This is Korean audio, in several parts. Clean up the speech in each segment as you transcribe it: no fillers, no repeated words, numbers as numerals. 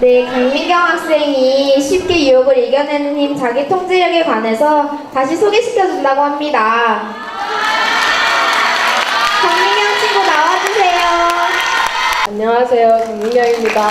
네, 강민경 학생이 쉽게 유혹을 이겨내는 힘, 자기 통제력에 관해서 다시 소개시켜준다고 합니다. 강민경 친구 나와주세요. 안녕하세요, 강민경입니다.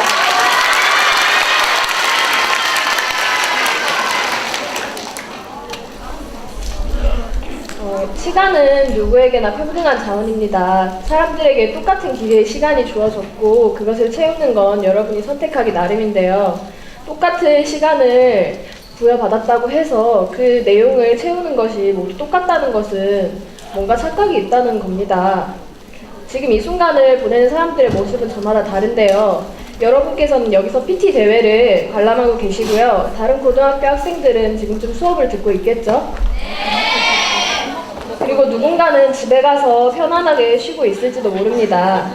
시간은 누구에게나 평등한 자원입니다. 사람들에게 똑같은 길이의 시간이 주어졌고 그것을 채우는 건 여러분이 선택하기 나름인데요. 똑같은 시간을 부여받았다고 해서 그 내용을 채우는 것이 모두 똑같다는 것은 뭔가 착각이 있다는 겁니다. 지금 이 순간을 보내는 사람들의 모습은 저마다 다른데요. 여러분께서는 여기서 PT 대회를 관람하고 계시고요. 다른 고등학교 학생들은 지금쯤 수업을 듣고 있겠죠? 그리고 누군가는 집에 가서 편안하게 쉬고 있을지도 모릅니다.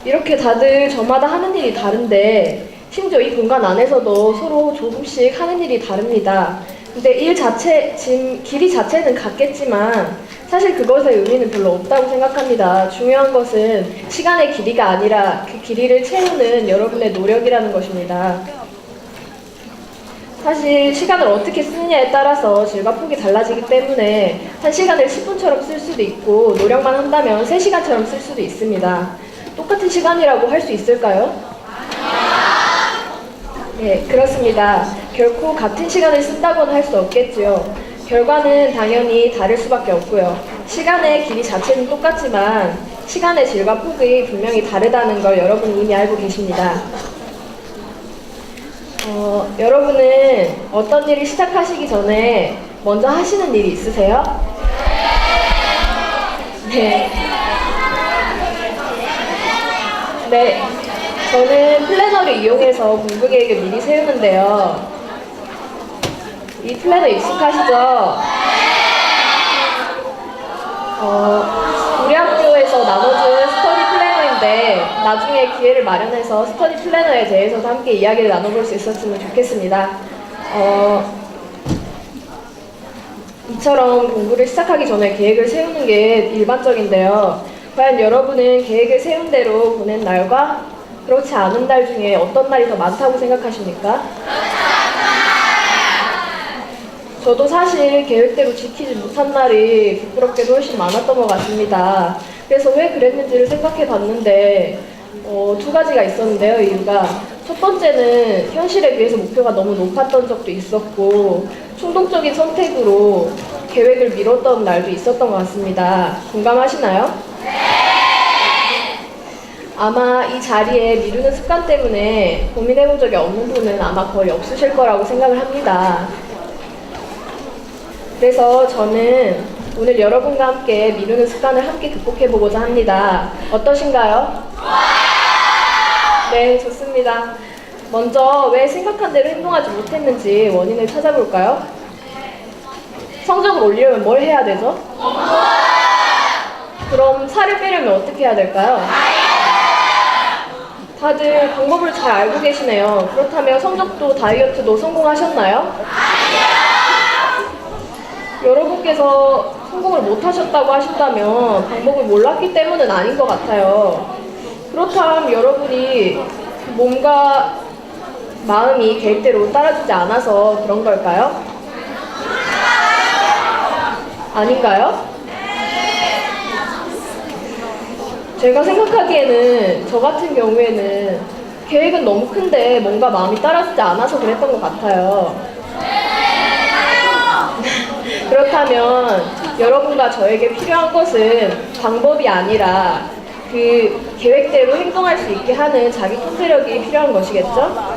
이렇게 다들 저마다 하는 일이 다른데 심지어 이 공간 안에서도 서로 조금씩 하는 일이 다릅니다. 근데 길이 자체는 같겠지만 사실 그것의 의미는 별로 없다고 생각합니다. 중요한 것은 시간의 길이가 아니라 그 길이를 채우는 여러분의 노력이라는 것입니다. 사실 시간을 어떻게 쓰느냐에 따라서 질과 폭이 달라지기 때문에 1시간을 10분처럼 쓸 수도 있고 노력만 한다면 3시간처럼 쓸 수도 있습니다. 똑같은 시간이라고 할 수 있을까요? 네, 그렇습니다. 결코 같은 시간을 쓴다고는 할 수 없겠지요. 결과는 당연히 다를 수밖에 없고요. 시간의 길이 자체는 똑같지만 시간의 질과 폭이 분명히 다르다는 걸 여러분이 이미 알고 계십니다. 여러분은 어떤 일을 시작하시기 전에 먼저 하시는 일이 있으세요? 네. 네. 저는 플래너를 이용해서 공부 계획을 미리 세우는데요. 이 플래너 익숙하시죠? 우리 학교에서 나눠준 스터디 플래너인데 나중에 기회를 마련해서 스터디 플래너에 대해서도 함께 이야기를 나눠볼 수 있었으면 좋겠습니다. 이처럼 공부를 시작하기 전에 계획을 세우는 게 일반적인데요. 과연 여러분은 계획을 세운 대로 보낸 날과 그렇지 않은 날 중에 어떤 날이 더 많다고 생각하십니까? 저도 사실 계획대로 지키지 못한 날이 부끄럽게도 훨씬 많았던 것 같습니다. 그래서 왜 그랬는지를 생각해 봤는데 2가지가 있었는데요. 이유가 첫 번째는 현실에 비해서 목표가 너무 높았던 적도 있었고 충동적인 선택으로 계획을 미뤘던 날도 있었던 것 같습니다. 공감하시나요? 아마 이 자리에 미루는 습관 때문에 고민해본 적이 없는 분은 아마 거의 없으실 거라고 생각을 합니다. 그래서 저는 오늘 여러분과 함께 미루는 습관을 함께 극복해보고자 합니다. 어떠신가요? 네, 좋습니다. 먼저 왜 생각한 대로 행동하지 못했는지 원인을 찾아볼까요? 성적을 올리려면 뭘 해야 되죠? 그럼 살을 빼려면 어떻게 해야 될까요? 다들 방법을 잘 알고 계시네요. 그렇다면 성적도 다이어트도 성공하셨나요? 여러분께서 성공을 못하셨다고 하신다면 방법을 몰랐기 때문은 아닌 것 같아요. 그렇다면 여러분이 몸과 마음이 계획대로 따라주지 않아서 그런 걸까요? 아닌가요? 제가 생각하기에는 저 같은 경우에는 계획은 너무 큰데 뭔가 마음이 따라주지 않아서 그랬던 것 같아요. 그렇다면 여러분과 저에게 필요한 것은 방법이 아니라 그 계획대로 행동할 수 있게 하는 자기 통제력이 필요한 것이겠죠?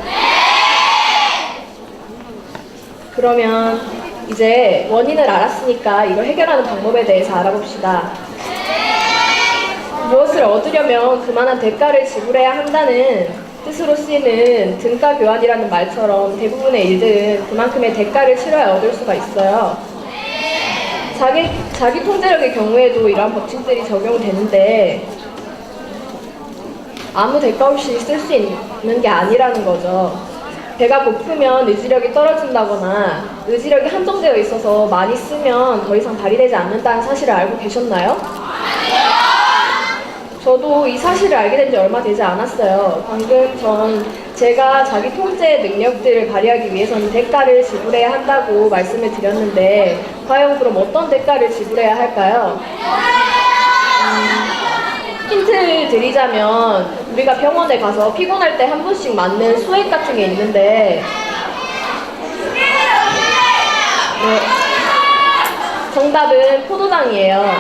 그러면 이제 원인을 알았으니까 이걸 해결하는 방법에 대해서 알아봅시다. 무엇을 얻으려면 그만한 대가를 지불해야 한다는 뜻으로 쓰이는 등가 교환이라는 말처럼 대부분의 일들은 그만큼의 대가를 치러야 얻을 수가 있어요. 자기 통제력의 경우에도 이러한 법칙들이 적용되는데 아무 대가 없이 쓸 수 있는 게 아니라는 거죠. 배가 고프면 의지력이 떨어진다거나 의지력이 한정되어 있어서 많이 쓰면 더 이상 발휘되지 않는다는 사실을 알고 계셨나요? 저도 이 사실을 알게 된 지 얼마 되지 않았어요. 방금 전 제가 자기 통제 능력들을 발휘하기 위해서는 대가를 지불해야 한다고 말씀을 드렸는데 과연 그럼 어떤 대가를 지불해야 할까요? 힌트를 드리자면 우리가 병원에 가서 피곤할 때 한 번씩 맞는 수액 같은 게 있는데 네, 정답은 포도당이에요.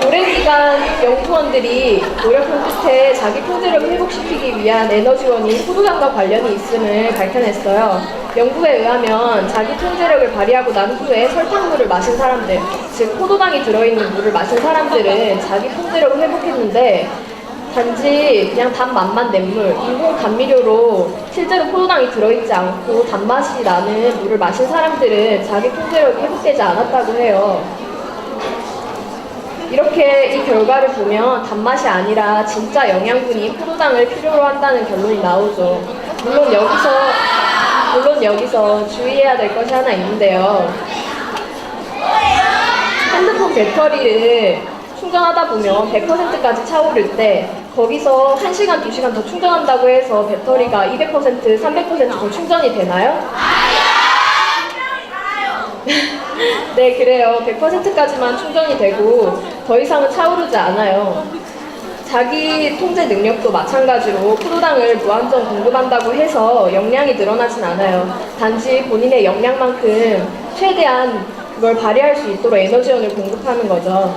오랜 기간 연구원들이 노력한 끝에 자기 통제력을 회복시키기 위한 에너지원이 포도당과 관련이 있음을 밝혀냈어요. 연구에 의하면 자기 통제력을 발휘하고 난 후에 설탕물을 마신 사람들, 즉 포도당이 들어있는 물을 마신 사람들은 자기 통제력을 회복했는데 단지 그냥 단 맛만 낸 물, 인공 감미료로 실제로 포도당이 들어있지 않고 단맛이 나는 물을 마신 사람들은 자기 통제력이 회복되지 않았다고 해요. 이렇게 이 결과를 보면 단맛이 아니라 진짜 영양분이 포도당을 필요로 한다는 결론이 나오죠. 물론 여기서 주의해야 될 것이 하나 있는데요. 핸드폰 배터리를 충전하다 보면 100%까지 차오를 때 거기서 1시간, 2시간 더 충전한다고 해서 배터리가 200%, 300% 더 충전이 되나요? 네, 그래요. 100%까지만 충전이 되고 더 이상은 차오르지 않아요. 자기 통제 능력도 마찬가지로 포도당을 무한정 공급한다고 해서 역량이 늘어나진 않아요. 단지 본인의 역량만큼 최대한 그걸 발휘할 수 있도록 에너지원을 공급하는 거죠.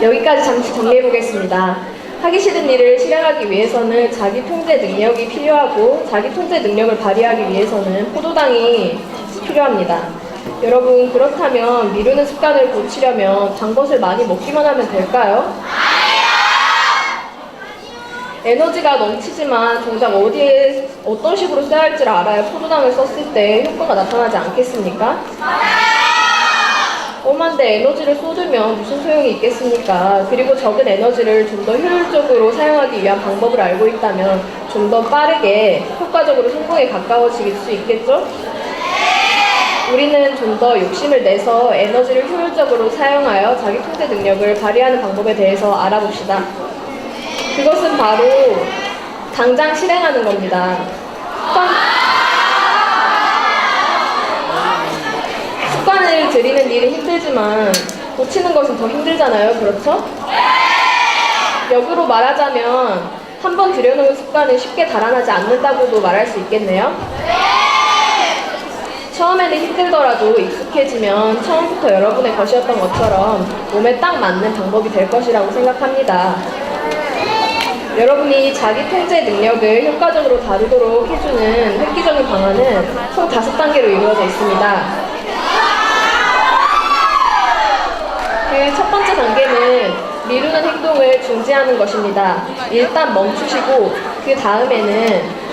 여기까지 잠시 정리해 보겠습니다. 하기 싫은 일을 실행하기 위해서는 자기 통제 능력이 필요하고 자기 통제 능력을 발휘하기 위해서는 포도당이 필요합니다. 여러분, 그렇다면 미루는 습관을 고치려면 단 것을 많이 먹기만 하면 될까요? 에너지가 넘치지만 정작 어디에 어떤 식으로 써야 할지를 알아야 포도당을 썼을 때 효과가 나타나지 않겠습니까? 엄한데 에너지를 쏟으면 무슨 소용이 있겠습니까? 그리고 적은 에너지를 좀 더 효율적으로 사용하기 위한 방법을 알고 있다면 좀 더 빠르게 효과적으로 성공에 가까워질 수 있겠죠? 우리는 좀 더 욕심을 내서 에너지를 효율적으로 사용하여 자기 통제 능력을 발휘하는 방법에 대해서 알아봅시다. 그것은 바로 당장 실행하는 겁니다. 습관을 들이는 일은 힘들지만 고치는 것은 더 힘들잖아요. 그렇죠? 역으로 말하자면 한 번 들여놓은 습관은 쉽게 달아나지 않는다고도 말할 수 있겠네요. 처음에는 힘들더라도 익숙해지면 처음부터 여러분의 것이었던 것처럼 몸에 딱 맞는 방법이 될 것이라고 생각합니다. 여러분이 자기 통제 능력을 효과적으로 다루도록 해주는 획기적인 방안은 총 5단계로 이루어져 있습니다. 그 첫 번째 단계는 미루는 행동을 중지하는 것입니다. 일단 멈추시고 그 다음에는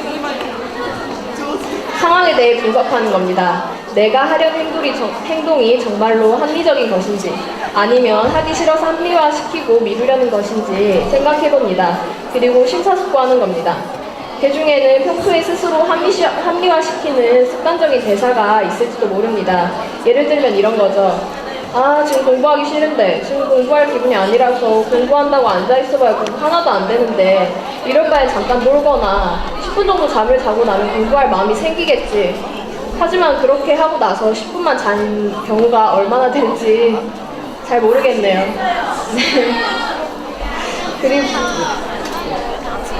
상황에 대해 분석하는 겁니다. 내가 하려는 행동이 정말로 합리적인 것인지 아니면 하기 싫어서 합리화시키고 미루려는 것인지 생각해봅니다. 그리고 심사숙고하는 겁니다. 그 중에는 평소에 스스로 합리화시키는 습관적인 대사가 있을지도 모릅니다. 예를 들면 이런 거죠. 아, 지금 공부하기 싫은데, 지금 공부할 기분이 아니라서 공부한다고 앉아있어봐야 공부 하나도 안 되는데 이럴 바엔 잠깐 놀거나 10분 정도 잠을 자고 나면 공부할 마음이 생기겠지. 하지만 그렇게 하고 나서 10분만 잔 경우가 얼마나 될지 잘 모르겠네요.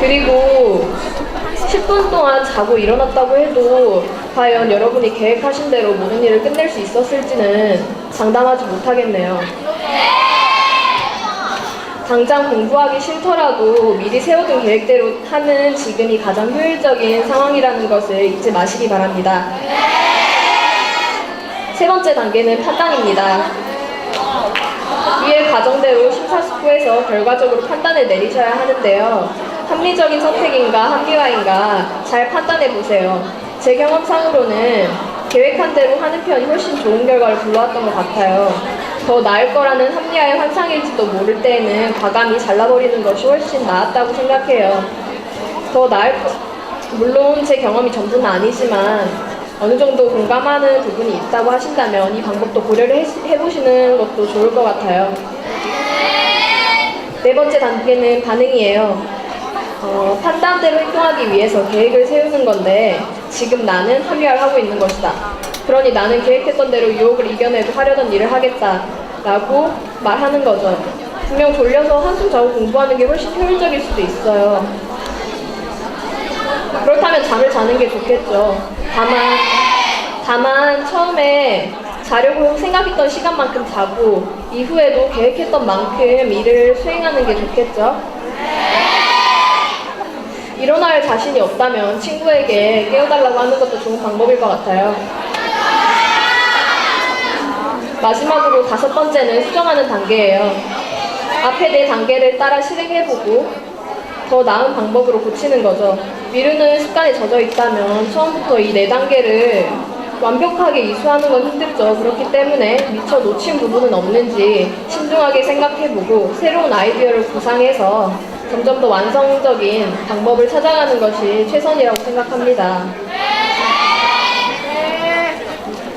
그리고 10분 동안 자고 일어났다고 해도 과연 여러분이 계획하신 대로 모든 일을 끝낼 수 있었을지는 장담하지 못하겠네요. 당장 공부하기 싫더라도 미리 세워둔 계획대로 하는 지금이 가장 효율적인 상황이라는 것을 잊지 마시기 바랍니다. 세 번째 단계는 판단입니다. 위의 과정대로 심사숙고해서 결과적으로 판단을 내리셔야 하는데요. 합리적인 선택인가 합리화인가 잘 판단해보세요. 제 경험상으로는 계획한 대로 하는 편이 훨씬 좋은 결과를 불러왔던 것 같아요. 더 나을 거라는 합리화의 환상일지도 모를 때에는 과감히 잘라버리는 것이 훨씬 나았다고 생각해요. 물론 제 경험이 전부는 아니지만 어느 정도 공감하는 부분이 있다고 하신다면 이 방법도 고려를 해보시는 것도 좋을 것 같아요. 네 번째 단계는 반응이에요. 판단대로 행동하기 위해서 계획을 세우는 건데 지금 나는 합리화를 하고 있는 것이다. 그러니 나는 계획했던 대로 유혹을 이겨내도 하려던 일을 하겠다 라고 말하는 거죠. 분명 졸려서 한숨 자고 공부하는 게 훨씬 효율적일 수도 있어요. 그렇다면 잠을 자는 게 좋겠죠. 다만 처음에 자려고 생각했던 시간만큼 자고 이후에도 계획했던 만큼 일을 수행하는 게 좋겠죠. 일어날 자신이 없다면 친구에게 깨워달라고 하는 것도 좋은 방법일 것 같아요. 마지막으로 5번째는 수정하는 단계예요. 앞에 4단계를 따라 실행해보고 더 나은 방법으로 고치는 거죠. 미루는 습관에 젖어 있다면 처음부터 이 4단계를 완벽하게 이수하는 건 힘들죠. 그렇기 때문에 미처 놓친 부분은 없는지 신중하게 생각해보고 새로운 아이디어를 구상해서 점점 더 완성적인 방법을 찾아가는 것이 최선이라고 생각합니다.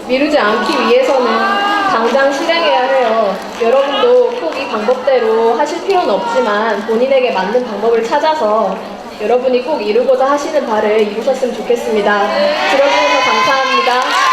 미루지 않기 위해서는 당장 실행해야 해요. 여러분도 꼭 이 방법대로 하실 필요는 없지만 본인에게 맞는 방법을 찾아서 여러분이 꼭 이루고자 하시는 바를 이루셨으면 좋겠습니다. 들어주셔서 감사합니다.